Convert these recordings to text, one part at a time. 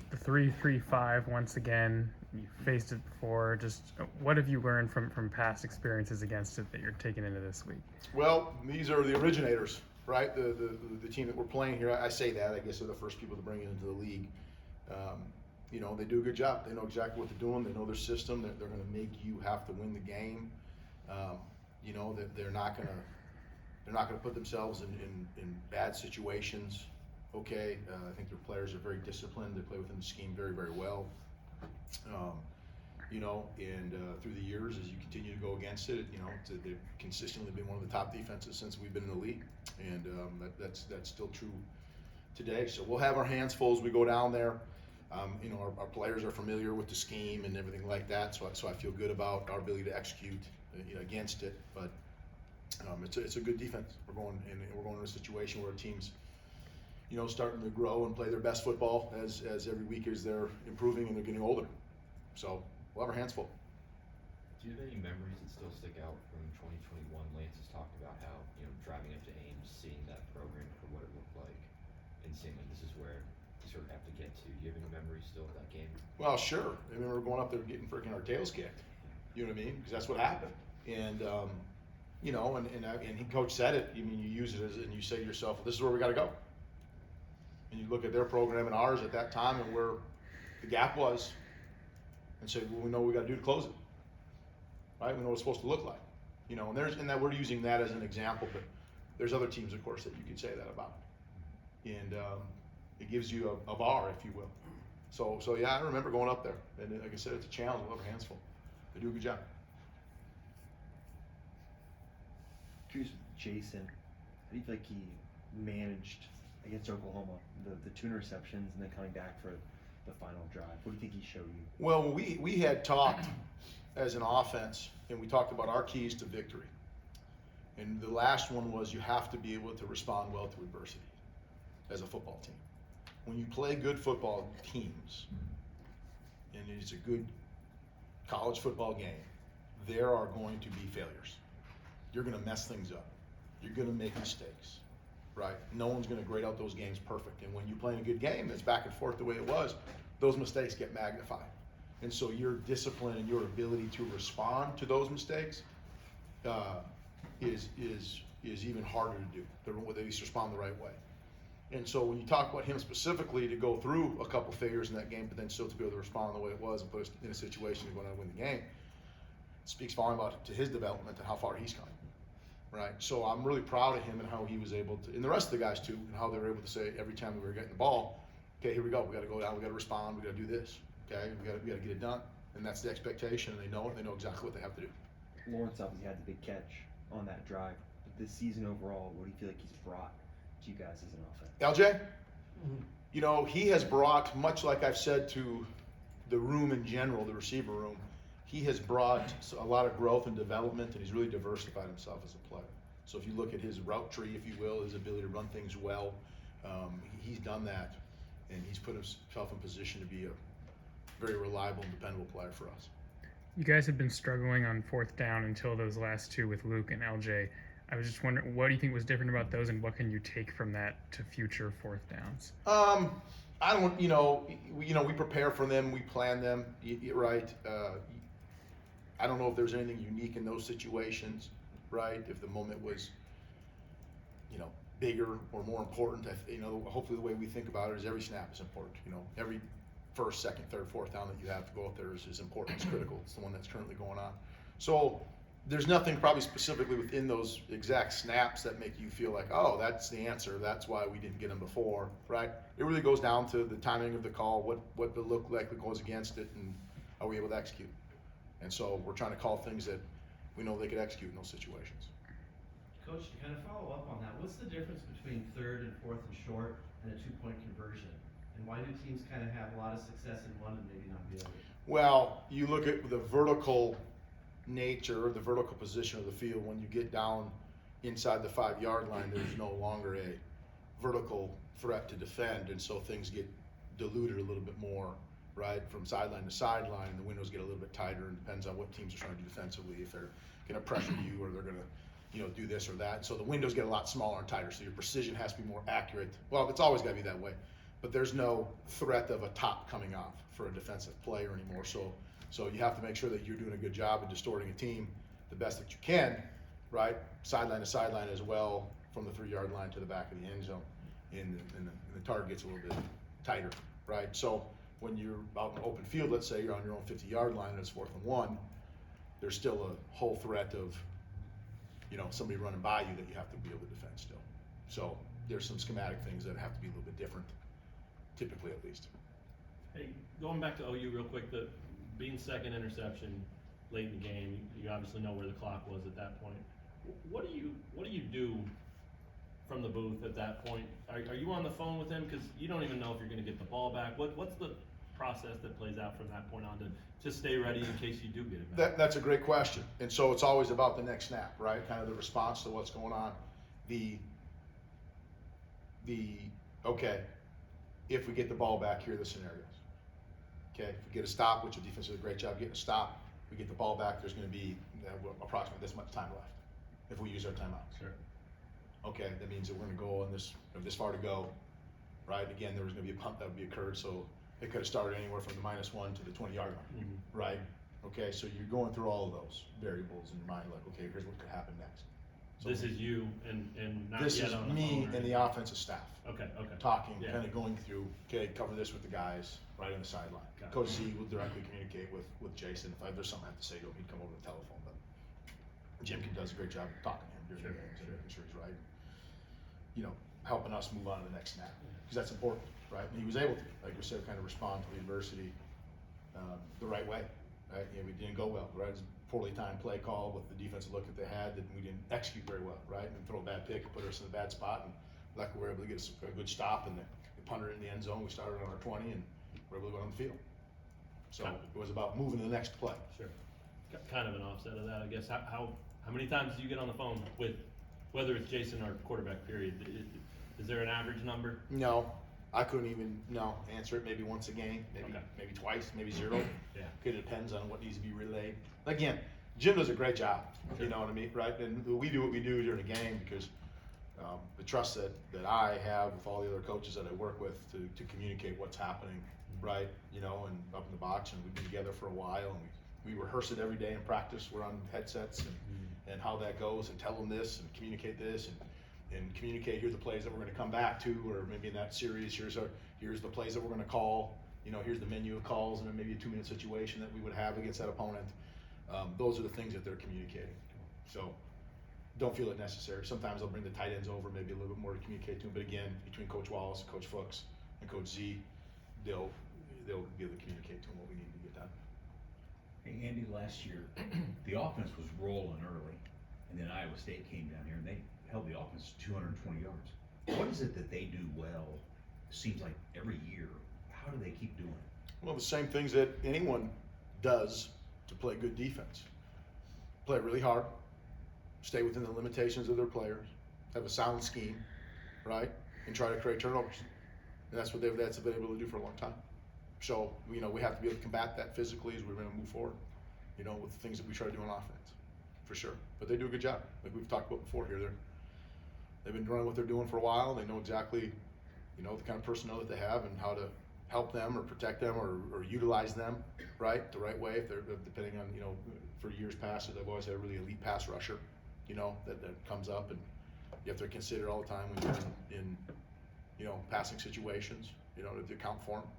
the 3-3-5 once again. You faced it before. Just what have you learned from past experiences against it that you're taking into this week? Well, these are the originators, right? The team that we're playing here. I say that. I guess they're the first people to bring it into the league. They do a good job. They know exactly what they're doing. They know their system. They're going to make you have to win the game. That they're not going to put themselves in bad situations. Okay, I think their players are very disciplined. They play within the scheme very, very well. Through the years, as you continue to go against it, they've consistently been one of the top defenses since we've been in the league, and that's still true today. So we'll have our hands full as we go down there. Our players are familiar with the scheme and everything like that, so I feel good about our ability to execute against it. But it's a good defense. We're going in a situation where our team's starting to grow and play their best football as every week as they're improving and they're getting older. So we'll have our hands full. Do you have any memories that still stick out from 2021? Lance has talked about how, driving up to Ames, seeing that program for what it looked like, and seeing like this is where you sort of have to get to. Do you have any memories still of that game? Well, sure. I remember going up there getting freaking our tails kicked. You know what I mean? Because that's what happened. And coach said it. You use it and you say to yourself, well, this is where we got to go. And you look at their program and ours at that time and where the gap was, and say, well, we know what we got to do to close it, right? We know what it's supposed to look like, and that we're using that as an example, but there's other teams, of course, that you could say that about, and it gives you a bar, if you will. So yeah, I remember going up there, and like I said, it's a challenge. We'll have our hands full. They do a good job. Curious with Jason, how do you feel like he managed against Oklahoma, the 2 interceptions and then coming back for the final drive? What do you think he showed you? Well, we had talked as an offense, and we talked about our keys to victory. And the last one was you have to be able to respond well to adversity as a football team. When you play good football teams, and it's a good college football game, there are going to be failures. You're going to mess things up. You're going to make mistakes. Right? No one's going to grade out those games perfect. And when you're playing a good game that's back and forth the way it was, those mistakes get magnified. And so your discipline and your ability to respond to those mistakes is even harder to do. To at least respond the right way. And so when you talk about him specifically to go through a couple failures in that game, but then still to be able to respond the way it was and put us in a situation to go out and win the game, speaks volume about to his development and how far he's come. Right, so I'm really proud of him and how he was able to, and the rest of the guys too, and how they were able to say every time we were getting the ball, okay, here we go, we got to go down, we got to respond, we got to do this, okay, we got to get it done, and that's the expectation, and they know it, they know exactly what they have to do. Lawrence obviously had the big catch on that drive, but this season overall, what do you feel like he's brought to you guys as an offense? LJ, he has brought, much like I've said to the room in general, the receiver room, he has brought a lot of growth and development, and he's really diversified himself as a player. So if you look at his route tree, if you will, his ability to run things well, he's done that, and he's put himself in position to be a very reliable and dependable player for us. You guys have been struggling on 4th down until those last 2 with Luke and LJ. I was just wondering, what do you think was different about those, and what can you take from that to future 4th downs? I don't, we prepare for them, we plan them, right? I don't know if there's anything unique in those situations, right? If the moment was, bigger or more important, hopefully the way we think about it is every snap is important. Every 1st, 2nd, 3rd, 4th down that you have to go up there is important, it's critical. It's the one that's currently going on. So there's nothing probably specifically within those exact snaps that make you feel like, oh, that's the answer. That's why we didn't get them before, right? It really goes down to the timing of the call, what the look like that goes against it, and are we able to execute? And so we're trying to call things that we know they could execute in those situations. Coach, to kind of follow up on that, what's the difference between 3rd and 4th and short and a 2-point conversion? And why do teams kind of have a lot of success in one and maybe not the other? Well, you look at the vertical nature, the vertical position of the field. When you get down inside the 5-yard line, there's no longer a vertical threat to defend, and so things get diluted a little bit more, right, from sideline to sideline, and the windows get a little bit tighter, and depends on what teams are trying to do defensively, if they're going to pressure you or they're going to do this or that. So the windows get a lot smaller and tighter, so your precision has to be more accurate. Well, it's always got to be that way, but there's no threat of a top coming off for a defensive player anymore. So you have to make sure that you're doing a good job of distorting a team the best that you can, right? Sideline to sideline as well, from the 3-yard line to the back of the end zone, and the target gets a little bit tighter, right? So when you're out in the open field, let's say you're on your own 50-yard line and it's 4th and 1, there's still a whole threat of, somebody running by you that you have to be able to defend still. So there's some schematic things that have to be a little bit different, typically at least. Hey, going back to OU real quick, the being second interception late in the game, you obviously know where the clock was at that point. What do you do from the booth at that point? Are you on the phone with him, because you don't even know if you're going to get the ball back? What's the process that plays out from that point on to stay ready in case you do get it back? That's a great question. And so it's always about the next snap, right? Kind of the response to what's going on. Okay, if we get the ball back, here are the scenarios. Okay, if we get a stop, which the defense did a great job getting a stop, we get the ball back, there's going to be approximately this much time left if we use our timeouts. Sure. Okay, that means that we're going to go on this far to go, right? Again, there was going to be a punt that would be occurred, so it could have started anywhere from the -1 to the 20-yard line, right? Okay, so you're going through all of those variables in your mind, like, okay, here's what could happen next. So This is you and not this yet is on the me phone, and the right? offensive staff Okay. talking, Yeah. kind of going through, okay, cover this with the guys right on the sideline. Got it. Coach Z will directly communicate with Jason. If there's something I have to say to him, he'd come over the telephone, but Jim does a great job of talking to him during the games and making sure he's right. Helping us move on to the next snap, because that's important, right? And he was able to, like we said, kind of respond to the adversity the right way, right? We didn't go well, right? It was a poorly timed play call with the defensive look that they had, that we didn't execute very well, right? And throw a bad pick and put us in a bad spot, and luckily we were able to get a good stop, and we punted it in the end zone. We started on our 20, and we were able to go on the field. So it was about moving to the next play. Sure. Kind of an offset of that, I guess. How many times do you get on the phone with, whether it's Jason or quarterback period? Is there an average number? No, I couldn't even answer it. Maybe once a game, maybe twice, maybe 0. Yeah. It depends on what needs to be relayed. Again, Jim does a great job. You know what I mean, right? And we do what we do during the game because the trust that I have with all the other coaches that I work with to communicate what's happening, right? And up in the box, and we've been together for a while, and we rehearse it every day in practice. We're on headsets and how that goes, and tell them this and communicate this and communicate, here's the plays that we're going to come back to, or maybe in that series, here's the plays that we're going to call, here's the menu of calls, and then maybe a 2-minute situation that we would have against that opponent. Those are the things that they're communicating. So don't feel it necessary. Sometimes they'll bring the tight ends over, maybe a little bit more to communicate to them, but again, between Coach Wallace, Coach Fuchs, and Coach Z, they'll be able to communicate to them what we need to get done. Hey, Andy, last year, the offense was rolling early, and then Iowa State came down here and they held the offense to 220 yards. What is it that they do well? Seems like every year. How do they keep doing it? Well, the same things that anyone does to play good defense. Play really hard, stay within the limitations of their players, have a sound scheme, right, and try to create turnovers. And that's what they've been able to do for a long time. So, we have to be able to combat that physically as we're going to move forward, with the things that we try to do on offense, for sure. But they do a good job. Like we've talked about before here, they've been running what they're doing for a while. They know exactly, the kind of personnel that they have and how to help them or protect them or utilize them, right, the right way. If they're depending on, for years past, they've always had a really elite pass rusher, that comes up, and you have to consider all the time when you're in passing situations, to account for them.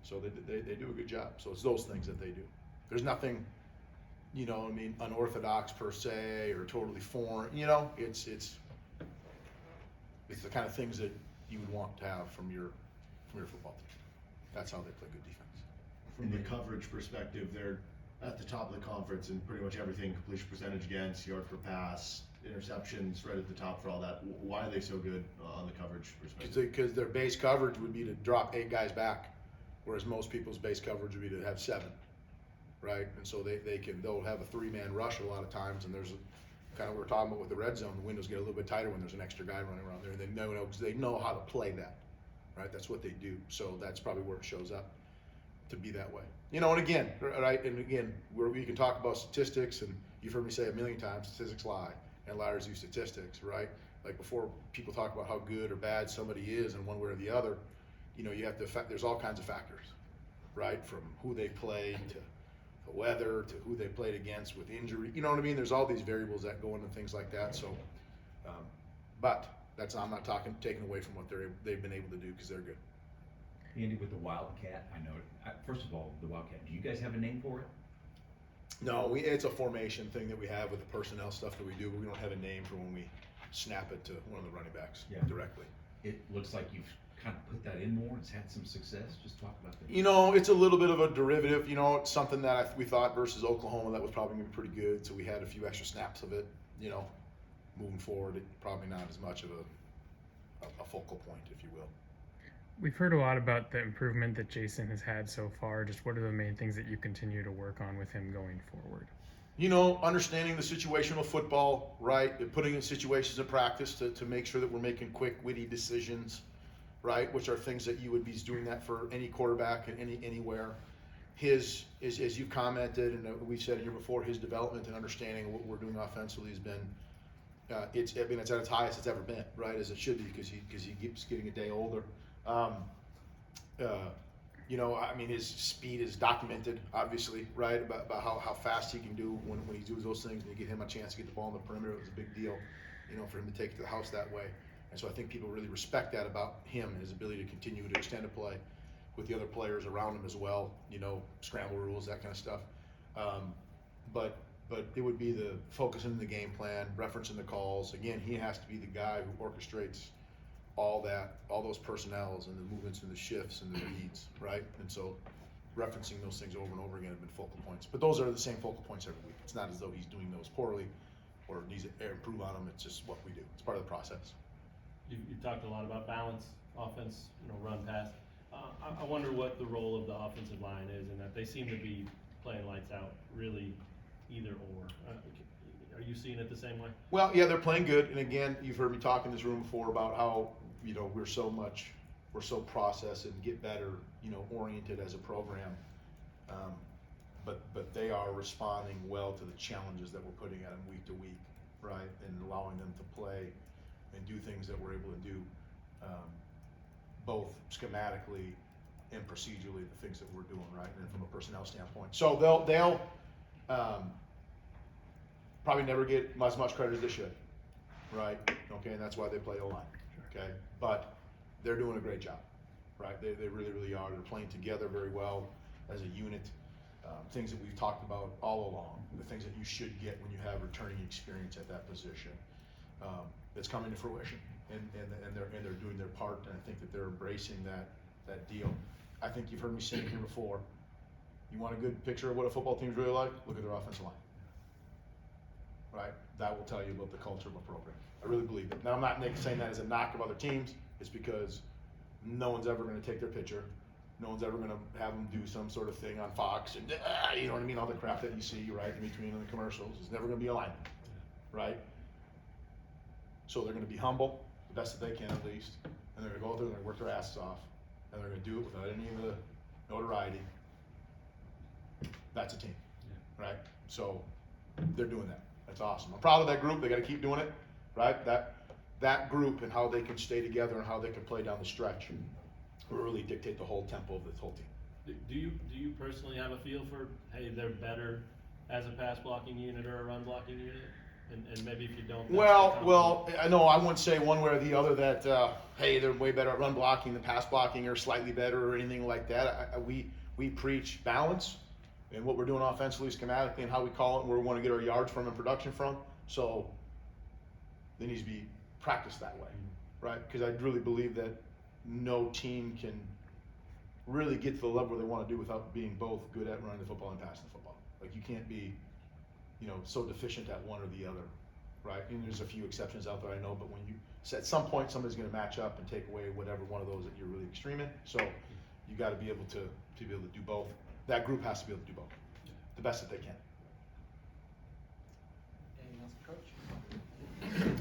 So they do a good job. So it's those things that they do. There's nothing, unorthodox per se or totally foreign. It's the kind of things that you would want to have from your football team. That's how they play good defense. From the coverage perspective, they're at the top of the conference in pretty much everything: completion percentage against, yards per pass, interceptions, right at the top for all that. Why are they so good on the coverage perspective? Because their base coverage would be to drop 8 guys back, whereas most people's base coverage would be to have 7, right? And so they'll have a 3-man rush a lot of times, and there's kind of what we're talking about with the red zone. The windows get a little bit tighter when there's an extra guy running around there. They know how to play that, right? That's what they do. So that's probably where it shows up to be that way. And again, right? And again, where we can talk about statistics, and you've heard me say a million times, statistics lie, and liars use statistics, right? Like before people talk about how good or bad somebody is in one way or the other, you know, you have to there's all kinds of factors, right? From who they play to the weather to who they played against with injury. You know what I mean? There's all these variables that go into things like that. So, but I'm not taking away from what they've been able to do because they're good. Andy, with the Wildcat, I know it. First of all, the Wildcat, do you guys have a name for it? No, it's a formation thing that we have with the personnel stuff that we do, but we don't have a name for when we snap it to one of the running backs directly. It looks like you've kind of put that in more. It's had some success. Just talk about that. You know, it's a little bit of a derivative. You know, it's something that we thought versus Oklahoma that was probably going to be pretty good. So we had a few extra snaps of it. You know, moving forward, probably not as much of a focal point, if you will. We've heard a lot about the improvement that Jason has had so far. Just what are the main things that you continue to work on with him going forward? You know, understanding the situational football, right? And putting in situations of practice to make sure that we're making quick, witty decisions, right? Which are things that you would be doing that for any quarterback and anywhere. His, as you commented, and we said here before, his development and understanding of what we're doing offensively has been, it's at its highest it's ever been, right? As it should be, because he keeps getting a day older. You know, I mean, his speed is documented, obviously, right? About how fast he can do when he does those things, and you give him a chance to get the ball on the perimeter. It was a big deal, you know, for him to take it to the house that way. And so I think people really respect that about him, his ability to continue to extend a play with the other players around him as well, you know, scramble rules, that kind of stuff. But it would be the focusing on the game plan, referencing the calls. Again, he has to be the guy who orchestrates all those personnels and the movements and the shifts and the reads, right? And so referencing those things over and over again have been focal points. But those are the same focal points every week. It's not as though he's doing those poorly or needs to improve on them. It's just what we do. It's part of the process. You talked a lot about balance, offense, you know, run, pass. I wonder what the role of the offensive line is, and that they seem to be playing lights out, really either or. Are you seeing it the same way? Well, yeah, they're playing good. And again, you've heard me talk in this room before about how, you know, we're so process and get better, you know, oriented as a program. But they are responding well to the challenges that we're putting at them week to week, right? And allowing them to play and do things that we're able to do, both schematically and procedurally, the things that we're doing, right? And from a personnel standpoint. So they'll probably never get as much credit as they should, right? Okay, and that's why they play O-line, okay? But they're doing a great job, right? They really, really are. They're playing together very well as a unit. Things that we've talked about all along, the things that you should get when you have returning experience at that position. It's coming to fruition, and they're doing their part, and I think that they're embracing that deal. I think you've heard me say it here before. You want a good picture of what a football team's really like? Look at their offensive line. Right? That will tell you about the culture of a program. I really believe it. Now, I'm not saying that as a knock of other teams. It's because no one's ever going to take their picture. No one's ever going to have them do some sort of thing on Fox and, you know what I mean, all the crap that you see, right, in between the commercials. It's never going to be alignment, right? So they're going to be humble, the best that they can at least, and they're going to go out there and they're going to work their asses off, and they're going to do it without any of the notoriety. That's a team, right? So they're doing that. That's awesome. I'm proud of that group. They got to keep doing it, right? That group and how they can stay together and how they can play down the stretch will really dictate the whole tempo of this whole team. Do you personally have a feel for, hey, they're better as a pass blocking unit or a run blocking unit? And maybe if you don't. Well, I know I wouldn't say one way or the other that, hey, they're way better at run blocking than pass blocking or slightly better or anything like that. We preach balance and what we're doing offensively, schematically, and how we call it and where we want to get our yards from and production from. So they need to be practiced that way, right? Because I really believe that no team can really get to the level where they want to do without being both good at running the football and passing the football. Like you can't be, you know, so deficient at one or the other, right? And there's a few exceptions out there I know, but when you at some point somebody's going to match up and take away whatever one of those that you're really extreme in. So you got to be able to be able to do both. That group has to be able to do both, the best that they can. Anything else, Coach?